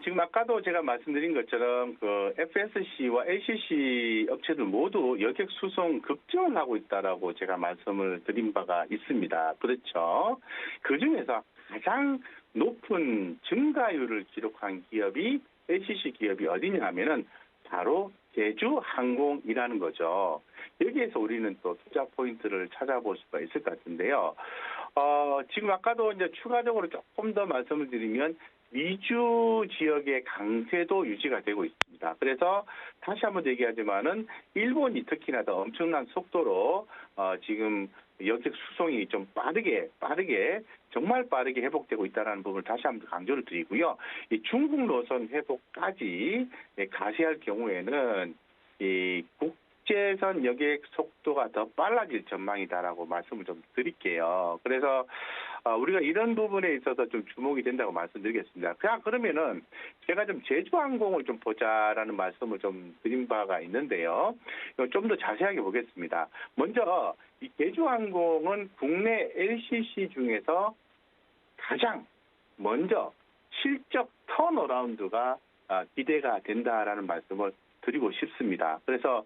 지금 아까도 제가 말씀드린 것처럼 그 FSC와 LCC 업체들 모두 여객 수송 급증을 하고 있다라고 제가 말씀을 드린 바가 있습니다. 그렇죠? 그 중에서 가장 높은 증가율을 기록한 기업이 LCC 기업이 어디냐 하면은 바로 제주항공이라는 거죠. 여기에서 우리는 또 투자 포인트를 찾아볼 수가 있을 것 같은데요. 지금 아까도 이제 추가적으로 조금 더 말씀을 드리면 미주 지역의 강세도 유지가 되고 있습니다. 그래서 다시 한번 얘기하지만은 일본이 특히나 더 엄청난 속도로 지금 여객 수송이 좀 빠르게 정말 빠르게 회복되고 있다는 부분을 다시 한번 강조를 드리고요. 이 중국 노선 회복까지 가세할 경우에는 이 국제선 여객 속도가 더 빨라질 전망이다라고 말씀을 좀 드릴게요. 그래서 우리가 이런 부분에 있어서 좀 주목이 된다고 말씀드리겠습니다. 그러면은 제가 좀 제주항공을 좀 보자라는 말씀을 좀 드린 바가 있는데요. 좀 더 자세하게 보겠습니다. 먼저 이 제주항공은 국내 LCC 중에서 가장 먼저 실적 턴어라운드가 기대가 된다라는 말씀을 드리고 싶습니다. 그래서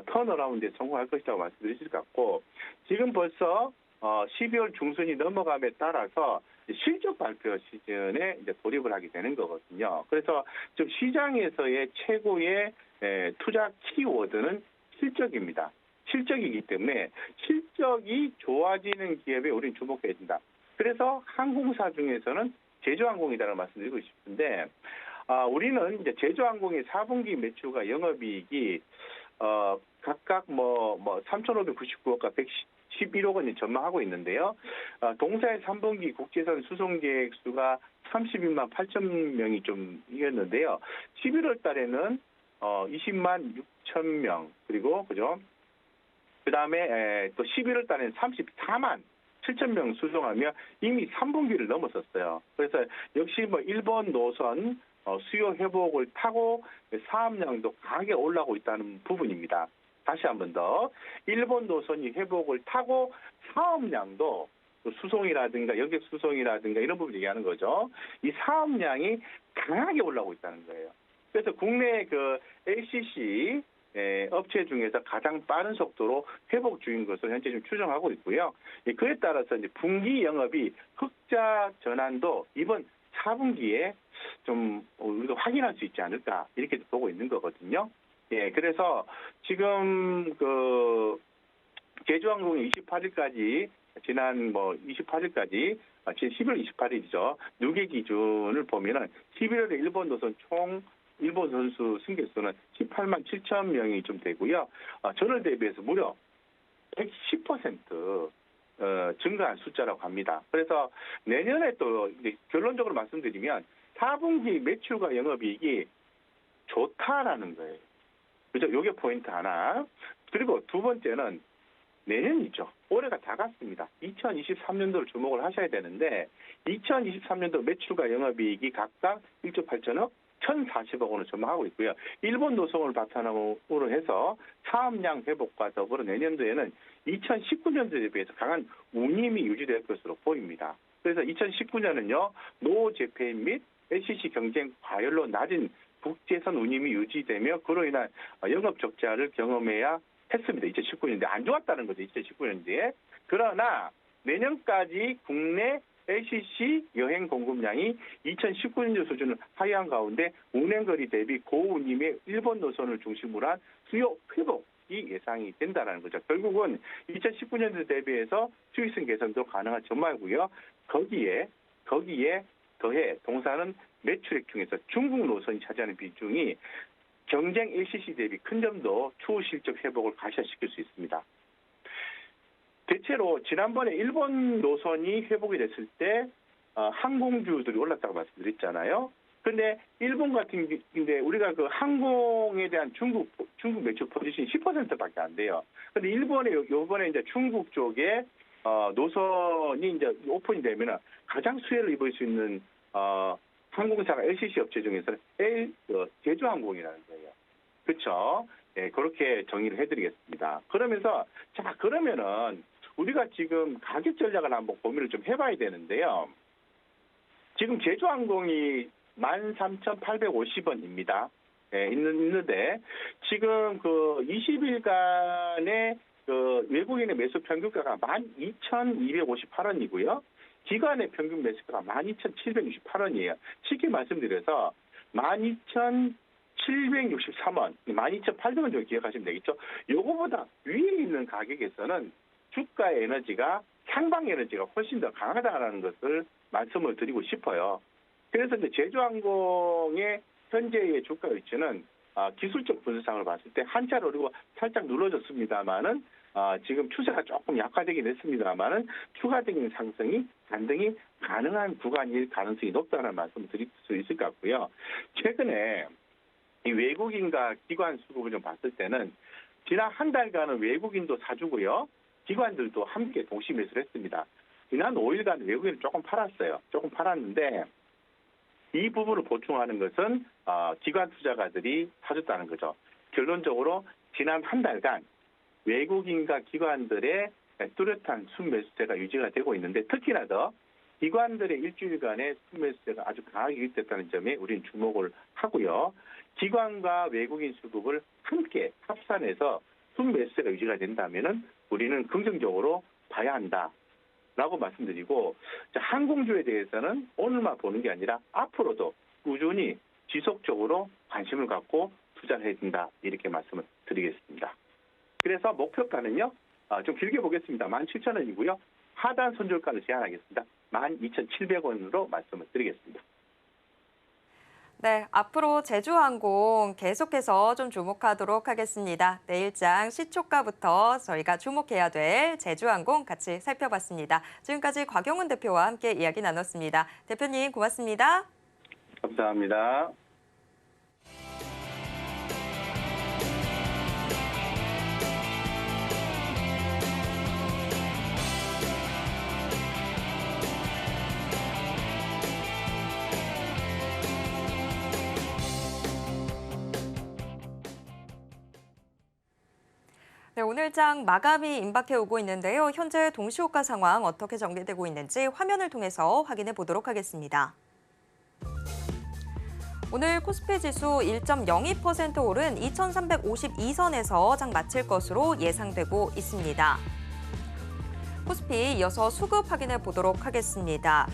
턴어라운드에 성공할 것이라고 말씀드릴 수 있을 것 같고 지금 벌써 12월 중순이 넘어감에 따라서 실적 발표 시즌에 이제 돌입을 하게 되는 거거든요. 그래서 좀 시장에서의 최고의 투자 키워드는 실적입니다. 실적이기 때문에 실적이 좋아지는 기업에 우리는 주목해야 된다. 그래서 항공사 중에서는 제주항공이라는 말씀드리고 싶은데 우리는 이제 제주항공의 4분기 매출과 영업이익이 각각 3,599억과 111억 원이 전망하고 있는데요. 동사의 3분기 국제선 수송객 수가 32만 8천 명이 좀 이겼는데요. 11월 달에는 20만 6천 명 그리고 그죠? 그다음에 또 11월 달에는 34만 7천 명 수송하며 이미 3분기를 넘었었어요. 그래서 역시 일본 노선 수요 회복을 타고 사업량도 강하게 올라오고 있다는 부분입니다. 다시 한 번 더 일본 노선이 회복을 타고 사업량도 또 수송이라든가 여객 수송이라든가 이런 부분 얘기하는 거죠. 이 사업량이 강하게 올라오고 있다는 거예요. 그래서 국내 그 LCC 업체 중에서 가장 빠른 속도로 회복 중인 것으로 현재 좀 추정하고 있고요. 그에 따라서 이제 분기 영업이 흑자 전환도 이번 4분기에 좀 우리가 확인할 수 있지 않을까 이렇게 보고 있는 거거든요. 예, 그래서 지금 그 제주항공이 28일까지 지난 28일까지 지금 11월 28일이죠. 누계 기준을 보면은 11월에 일본 노선 총 일본 선수 승객수는 18만 7천 명이 좀 되고요. 전월 대비해서 무려 110% 증가한 숫자라고 합니다. 그래서 내년에 또 이제 결론적으로 말씀드리면 4분기 매출과 영업이익이 좋다라는 거예요. 그죠? 이게 포인트 하나. 그리고 두 번째는 내년이죠. 올해가 다 갔습니다. 2023년도를 주목을 하셔야 되는데 2023년도 매출과 영업이익이 각각 1조 8천억, 1,040억 원을 전망하고 있고요. 일본 노선을 바탕으로 해서 사업량 회복과 더불어 내년도에는 2019년도에 비해서 강한 운임이 유지될 것으로 보입니다. 그래서 2019년은요. 노재팬 및 LCC 경쟁 과열로 낮은 국제선 운임이 유지되며 그로 인한 영업 적자를 경험해야 했습니다. 2019년도에 안 좋았다는 거죠. 2019년도에. 그러나 내년까지 국내 LCC 여행 공급량이 2019년도 수준을 하향 가운데 운행거리 대비 고운임의 일본 노선을 중심으로 한 수요 회복이 예상이 된다는 거죠. 결국은 2019년도 대비해서 수익성 개선도 가능한 전망이고요. 거기에 더해 동사는 매출액 중에서 중국 노선이 차지하는 비중이 경쟁 LCC 대비 큰 점도 추후 실적 회복을 가시화시킬 수 있습니다. 대체로 지난번에 일본 노선이 회복이 됐을 때 항공주들이 올랐다고 말씀드렸잖아요. 그런데 일본 같은 경우에 우리가 그 항공에 대한 중국 매출 포지션이 10%밖에 안 돼요. 그런데 요번에 이제 중국 쪽에 노선이 이제 오픈이 되면은 가장 수혜를 입을 수 있는 항공사가 LCC 업체 중에서는 제주항공이라는 거예요. 그렇죠? 네, 그렇게 정의를 해드리겠습니다. 그러면은 우리가 지금 가격 전략을 한번 고민을 좀 해봐야 되는데요. 지금 제주항공이 13,850원입니다. 네, 있는데 지금 그 20일간의 그 외국인의 매수 평균가가 12,258원이고요. 기관의 평균 매수가가 12,768원이에요. 쉽게 말씀드려서 12,763원, 12,800원 정도 기억하시면 되겠죠. 요거보다 위에 있는 가격에서는 주가 에너지가 상방 에너지가 훨씬 더 강하다는 것을 말씀을 드리고 싶어요. 그래서 이제 제주항공의 현재의 주가 위치는 기술적 분석상으로 봤을 때 한자로 오르고 살짝 눌러졌습니다만은 지금 추세가 조금 약화되긴 했습니다만은 추가적인 상승이 반등이 가능한 구간일 가능성이 높다는 말씀을 드릴 수 있을 것 같고요. 최근에 이 외국인과 기관 수급을 좀 봤을 때는 지난 한 달간은 외국인도 사주고요. 기관들도 함께 동시 매수를 했습니다. 지난 5일간 외국인을 조금 팔았어요. 조금 팔았는데 이 부분을 보충하는 것은 기관 투자가들이 사줬다는 거죠. 결론적으로 지난 한 달간 외국인과 기관들의 뚜렷한 순매수세가 유지가 되고 있는데 특히나 더 기관들의 일주일간의 순매수세가 아주 강하게 유입됐다는 점에 우리는 주목을 하고요. 기관과 외국인 수급을 함께 합산해서 순매수세가 유지가 된다면은 우리는 긍정적으로 봐야 한다라고 말씀드리고 항공주에 대해서는 오늘만 보는 게 아니라 앞으로도 꾸준히 지속적으로 관심을 갖고 투자를 해야 된다 이렇게 말씀을 드리겠습니다. 그래서 목표가는요. 좀 길게 보겠습니다. 17,000원이고요. 하단 손절가를 제한하겠습니다. 12,700원으로 말씀을 드리겠습니다. 네, 앞으로 제주항공 계속해서 좀 주목하도록 하겠습니다. 내일장 시초가부터 저희가 주목해야 될 제주항공 같이 살펴봤습니다. 지금까지 곽영훈 대표와 함께 이야기 나눴습니다. 대표님 고맙습니다. 감사합니다. 네, 오늘 장 마감이 임박해 오고 있는데요. 현재 동시호가 상황 어떻게 전개되고 있는지 화면을 통해서 확인해 보도록 하겠습니다. 오늘 코스피 지수 1.02% 오른 2,352선에서 장 마칠 것으로 예상되고 있습니다. 코스피 이어서 수급 확인해 보도록 하겠습니다.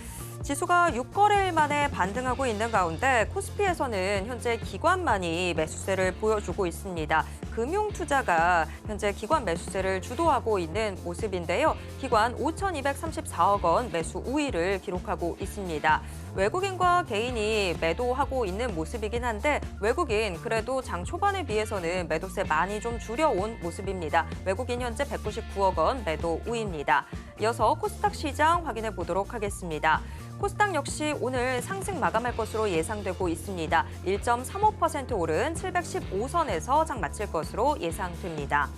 지수가 6거래일 만에 반등하고 있는 가운데 코스피에서는 현재 기관만이 매수세를 보여주고 있습니다. 금융투자가 현재 기관 매수세를 주도하고 있는 모습인데요. 기관 5,234억 원 매수 우위를 기록하고 있습니다. 외국인과 개인이 매도하고 있는 모습이긴 한데 외국인 그래도 장 초반에 비해서는 매도세 많이 좀 줄여온 모습입니다. 외국인 현재 199억 원 매도 우위입니다. 이어서 코스닥 시장 확인해 보도록 하겠습니다. 코스닥 역시 오늘 상승 마감할 것으로 예상되고 있습니다. 1.35% 오른 715선에서 장 마칠 것으로 예상됩니다.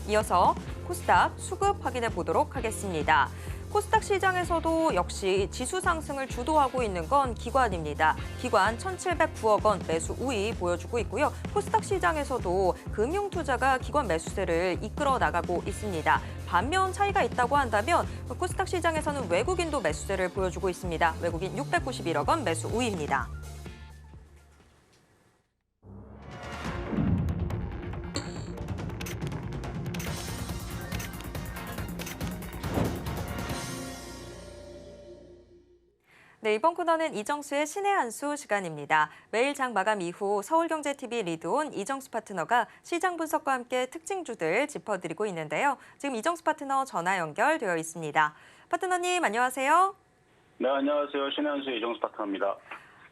이어서 코스닥 수급 확인해 보도록 하겠습니다. 코스닥 시장에서도 역시 지수 상승을 주도하고 있는 건 기관입니다. 기관 1,709억 원 매수 우위 보여주고 있고요. 코스닥 시장에서도 금융투자가 기관 매수세를 이끌어 나가고 있습니다. 반면 차이가 있다고 한다면 코스닥 시장에서는 외국인도 매수세를 보여주고 있습니다. 외국인 691억 원 매수 우위입니다. 네, 이번 코너는 이정수의 신의 한 수 시간입니다. 매일 장 마감 이후 서울경제TV 리드온 이정수 파트너가 시장 분석과 함께 특징주들 짚어드리고 있는데요. 지금 이정수 파트너 전화 연결되어 있습니다. 파트너님 안녕하세요. 네, 안녕하세요. 신의 한 수 이정수 파트너입니다.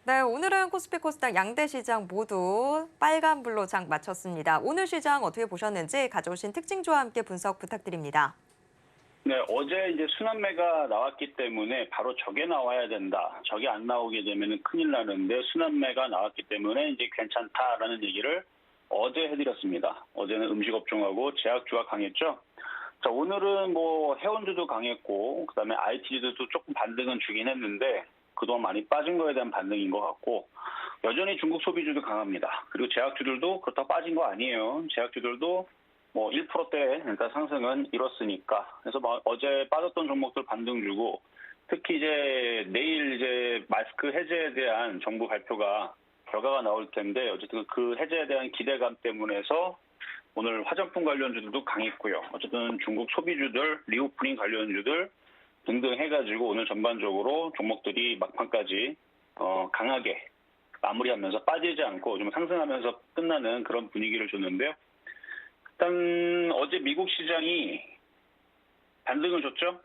네, 오늘은 코스피 코스닥 양대 시장 모두 빨간불로 장 마쳤습니다. 오늘 시장 어떻게 보셨는지 가져오신 특징주와 함께 분석 부탁드립니다. 네, 어제 이제 순환매가 나왔기 때문에 바로 저게 나와야 된다. 저게 안 나오게 되면 큰일 나는데 순환매가 나왔기 때문에 이제 괜찮다라는 얘기를 어제 해드렸습니다. 어제는 음식업종하고 제약주가 강했죠. 자, 오늘은 뭐 해운주도 강했고 그다음에 IT주도 조금 반등은 주긴 했는데 그동안 많이 빠진 거에 대한 반등인 것 같고 여전히 중국 소비주도 강합니다. 그리고 제약주들도 그렇다고 빠진 거 아니에요. 제약주들도 뭐 1%대 일단 상승은 이뤘으니까 그래서 어제 빠졌던 종목들 반등 주고 특히 이제 내일 이제 마스크 해제에 대한 정부 발표가 결과가 나올 텐데 어쨌든 그 해제에 대한 기대감 때문에서 오늘 화장품 관련주들도 강했고요. 어쨌든 중국 소비주들, 리오프닝 관련주들 등등 해가지고 오늘 전반적으로 종목들이 막판까지 강하게 마무리하면서 빠지지 않고 좀 상승하면서 끝나는 그런 분위기를 줬는데요. 일단 어제 미국 시장이 반등을 줬죠.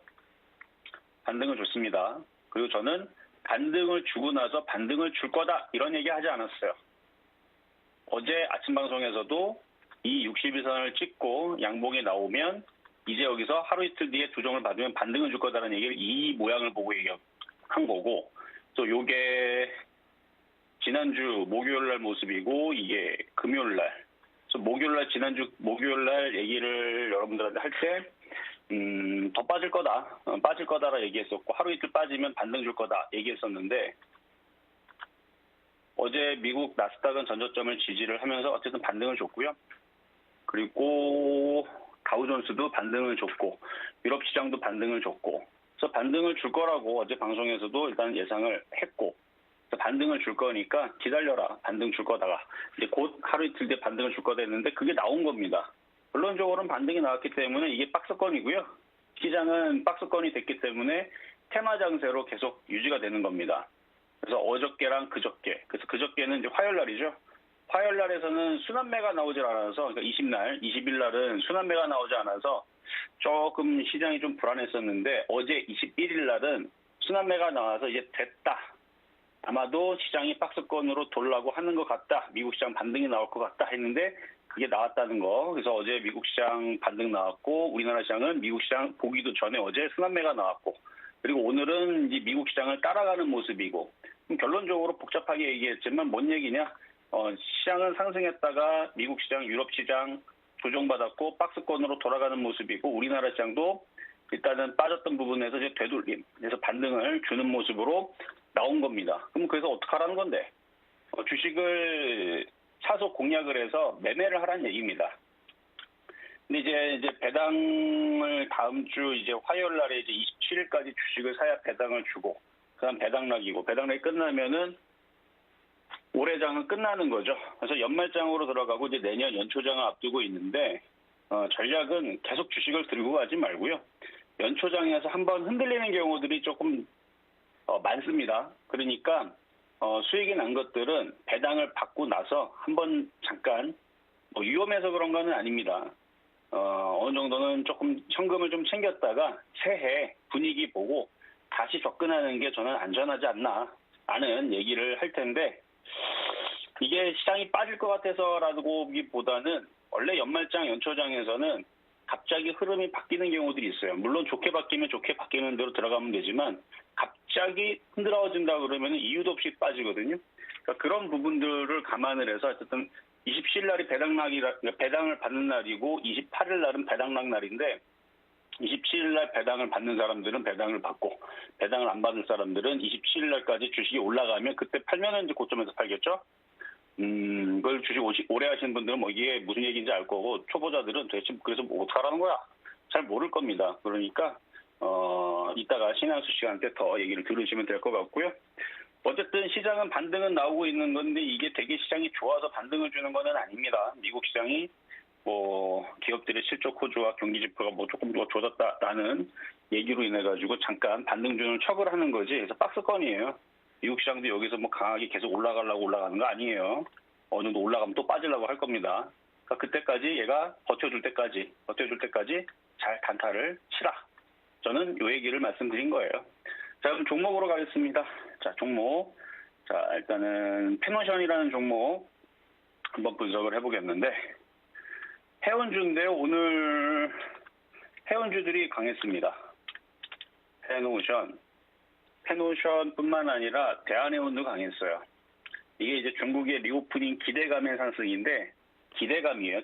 반등을 줬습니다. 그리고 저는 반등을 주고 나서 반등을 줄 거다 이런 얘기 하지 않았어요. 어제 아침 방송에서도 이 62선을 찍고 양봉이 나오면 이제 여기서 하루 이틀 뒤에 조정을 받으면 반등을 줄 거다라는 얘기를 이 모양을 보고 얘기한 거고 또 요게 지난주 목요일 날 모습이고 이게 금요일 날 목요일날 지난주 목요일날 얘기를 여러분들한테 할 때 더 빠질 거다, 빠질 거다라 얘기했었고 하루 이틀 빠지면 반등 줄 거다 얘기했었는데 어제 미국 나스닥은 전저점을 지지를 하면서 어쨌든 반등을 줬고요. 그리고 다우존스도 반등을 줬고 유럽 시장도 반등을 줬고 그래서 반등을 줄 거라고 어제 방송에서도 일단 예상을 했고. 반등을 줄 거니까 기다려라. 반등 줄 거다가 이제 곧 하루 이틀 뒤에 반등을 줄 거다 했는데 그게 나온 겁니다. 결론적으로는 반등이 나왔기 때문에 이게 박스권이고요. 시장은 박스권이 됐기 때문에 테마 장세로 계속 유지가 되는 겁니다. 그래서 어저께랑 그저께, 그래서 그저께는 이제 화요일 날이죠. 화요일 날에서는 순환매가 나오질 않아서 그러니까 20일 날은 순환매가 나오지 않아서 조금 시장이 좀 불안했었는데 어제 21일 날은 순환매가 나와서 이제 됐다. 아마도 시장이 박스권으로 돌라고 하는 것 같다. 미국 시장 반등이 나올 것 같다 했는데 그게 나왔다는 거. 그래서 어제 미국 시장 반등 나왔고 우리나라 시장은 미국 시장 보기도 전에 어제 순환매가 나왔고 그리고 오늘은 이제 미국 시장을 따라가는 모습이고 결론적으로 복잡하게 얘기했지만 뭔 얘기냐. 시장은 상승했다가 미국 시장, 유럽 시장 조정받았고 박스권으로 돌아가는 모습이고 우리나라 시장도 일단은 빠졌던 부분에서 이제 되돌림, 그래서 반등을 주는 모습으로 나온 겁니다. 그럼 그래서 어떡하라는 건데? 주식을 사서 공략을 해서 매매를 하라는 얘기입니다. 근데 이제 배당을 다음 주 이제 화요일 날에 이제 27일까지 주식을 사야 배당을 주고, 그다음 배당락이고, 배당락이 끝나면은 올해장은 끝나는 거죠. 그래서 연말장으로 들어가고 이제 내년 연초장을 앞두고 있는데, 전략은 계속 주식을 들고 가지 말고요. 연초장에서 한번 흔들리는 경우들이 조금 많습니다. 그러니까 수익이 난 것들은 배당을 받고 나서 한번 잠깐 위험해서 그런 건 아닙니다. 어느 정도는 조금 현금을 좀 챙겼다가 새해 분위기 보고 다시 접근하는 게 저는 안전하지 않나 하는 얘기를 할 텐데, 이게 시장이 빠질 것 같아서라기보다는 원래 연말장, 연초장에서는 갑자기 흐름이 바뀌는 경우들이 있어요. 물론 좋게 바뀌면 좋게 바뀌는 대로 들어가면 되지만 갑자기 흔들어진다 그러면 이유도 없이 빠지거든요. 그러니까 그런 부분들을 감안을 해서 어쨌든 27일 날이 배당을 받는 날이고 28일 날은 배당락 날인데, 27일 날 배당을 받는 사람들은 배당을 받고, 배당을 안 받을 사람들은 27일 날까지 주식이 올라가면 그때 팔면은 이제 고점에서 팔겠죠. 그걸 주식 오래 하시는 분들은 이게 무슨 얘기인지 알 거고, 초보자들은 도대체 그래서 어떡하라는 거야? 잘 모를 겁니다. 그러니까 이따가 신한수 씨한테 더 얘기를 들으시면 될 것 같고요. 어쨌든 시장은 반등은 나오고 있는 건데 이게 되게 시장이 좋아서 반등을 주는 건 아닙니다. 미국 시장이 기업들의 실적 호조와 경기 지표가 조금 더 좋아졌다라는 얘기로 인해 가지고 잠깐 반등 주는 척을 하는 거지. 그래서 박스권이에요. 미국 시장도 여기서 강하게 계속 올라가려고 올라가는 거 아니에요. 어느 정도 올라가면 또 빠지려고 할 겁니다. 그러니까 그때까지 얘가 버텨줄 때까지 잘 단타를 치라. 저는 이 얘기를 말씀드린 거예요. 자, 그럼 종목으로 가겠습니다. 자, 종목. 자, 일단은 페노션이라는 종목 한번 분석을 해보겠는데, 해운주인데요. 오늘 해운주들이 강했습니다. 페노션뿐만 아니라 대한해운도 강했어요. 이게 이제 중국의 리오프닝 기대감의 상승인데, 기대감이에요.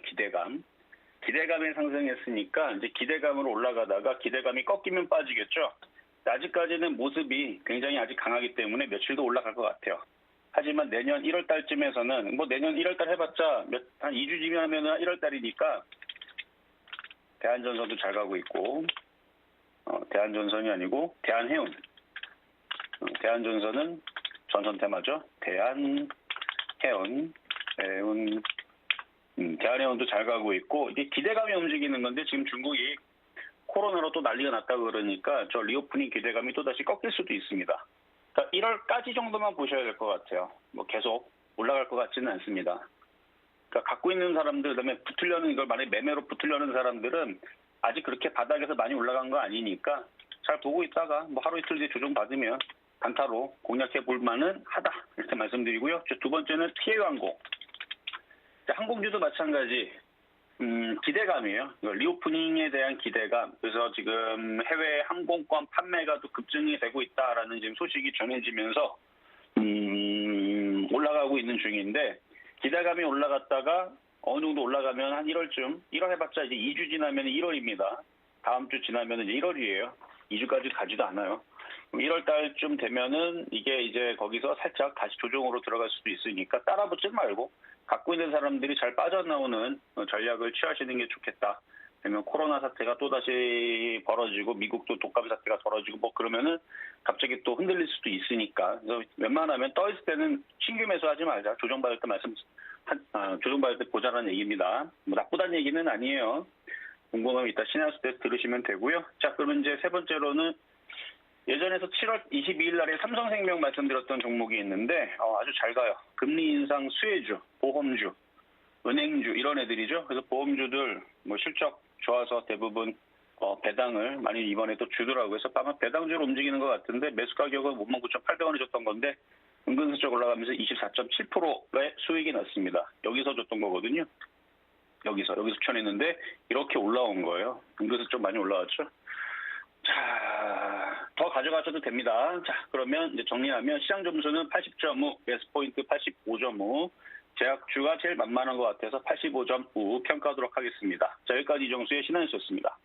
기대감에 상승했으니까 이제 기대감으로 올라가다가 기대감이 꺾이면 빠지겠죠. 아직까지는 모습이 굉장히 아직 강하기 때문에 며칠 더 올라갈 것 같아요. 하지만 내년 1월 달쯤에서는 내년 1월 달 해봤자 한 2주 뒤면 하면 1월 달이니까 대한전선도 잘 가고 있고, 대한전선이 아니고 대한해운. 대한전선은 전선 테마죠. 대한해운도 잘 가고 있고, 이게 기대감이 움직이는 건데 지금 중국이 코로나로 또 난리가 났다 그러니까 저 리오프닝 기대감이 또다시 꺾일 수도 있습니다. 그러니까 1월까지 정도만 보셔야 될 것 같아요. 계속 올라갈 것 같지는 않습니다. 그러니까 갖고 있는 사람들, 그다음에 붙으려는 이걸 만약에 매매로 붙으려는 사람들은 아직 그렇게 바닥에서 많이 올라간 거 아니니까 잘 보고 있다가 하루 이틀 뒤에 조정 받으면 단타로 공략해 볼 만은 하다, 이렇게 말씀드리고요. 두 번째는 피해광고. 항공주도 마찬가지. 기대감이에요. 리오프닝에 대한 기대감. 그래서 지금 해외 항공권 판매가 또 급증이 되고 있다라는 지금 소식이 전해지면서 올라가고 있는 중인데, 기대감이 올라갔다가 어느 정도 올라가면 한 1월쯤, 1월 해봤자 이제 2주 지나면 1월입니다. 다음 주 지나면 이제 1월이에요. 2주까지 가지도 않아요. 1월 달쯤 되면은 이게 이제 거기서 살짝 다시 조정으로 들어갈 수도 있으니까 따라붙지 말고 갖고 있는 사람들이 잘 빠져나오는 전략을 취하시는 게 좋겠다. 왜냐면 코로나 사태가 또다시 벌어지고 미국도 독감 사태가 벌어지고 그러면은 갑자기 또 흔들릴 수도 있으니까. 그래서 웬만하면 떠있을 때는 신규 매수하지 말자. 조정받을 때 보자라는 얘기입니다. 나쁘다는 얘기는 아니에요. 궁금하면 이따 신한수 때 들으시면 되고요. 자, 그러면 이제 세 번째로는 예전에서 7월 22일 날에 삼성생명 말씀드렸던 종목이 있는데 아주 잘 가요. 금리 인상 수혜주, 보험주, 은행주 이런 애들이죠. 그래서 보험주들 실적 좋아서 대부분 배당을 많이 이번에 또 주더라고요. 그래서 아마 배당주로 움직이는 것 같은데 매수 가격은 59,800원에 줬던 건데 은근슬쩍 올라가면서 24.7%의 수익이 났습니다. 여기서 줬던 거거든요. 여기서 추천했는데 이렇게 올라온 거예요. 은근슬쩍 많이 올라왔죠. 자, 더 가져가셔도 됩니다. 자, 그러면 이제 정리하면 시장 점수는 80.5, 매수포인트 85.5, 제약주가 제일 만만한 것 같아서 85.5 평가하도록 하겠습니다. 자, 여기까지 이정수의 신한수였습니다.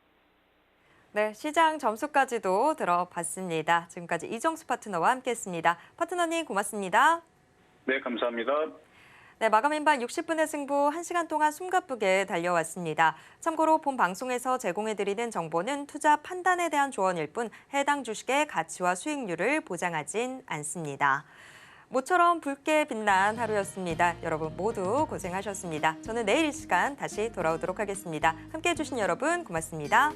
네, 시장 점수까지도 들어봤습니다. 지금까지 이정수 파트너와 함께했습니다. 파트너님 고맙습니다. 네, 감사합니다. 네, 마감인반 60분의 승부 1시간 동안 숨가쁘게 달려왔습니다. 참고로 본 방송에서 제공해드리는 정보는 투자 판단에 대한 조언일 뿐 해당 주식의 가치와 수익률을 보장하진 않습니다. 모처럼 붉게 빛난 하루였습니다. 여러분 모두 고생하셨습니다. 저는 내일 이 시간 다시 돌아오도록 하겠습니다. 함께해 주신 여러분 고맙습니다.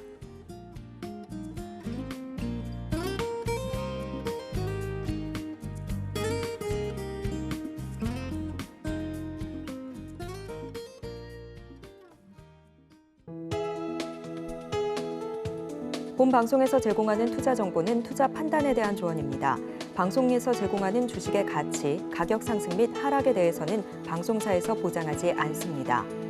본 방송에서 제공하는 투자 정보는 투자 판단에 대한 조언입니다. 방송에서 제공하는 주식의 가치, 가격 상승 및 하락에 대해서는 방송사에서 보장하지 않습니다.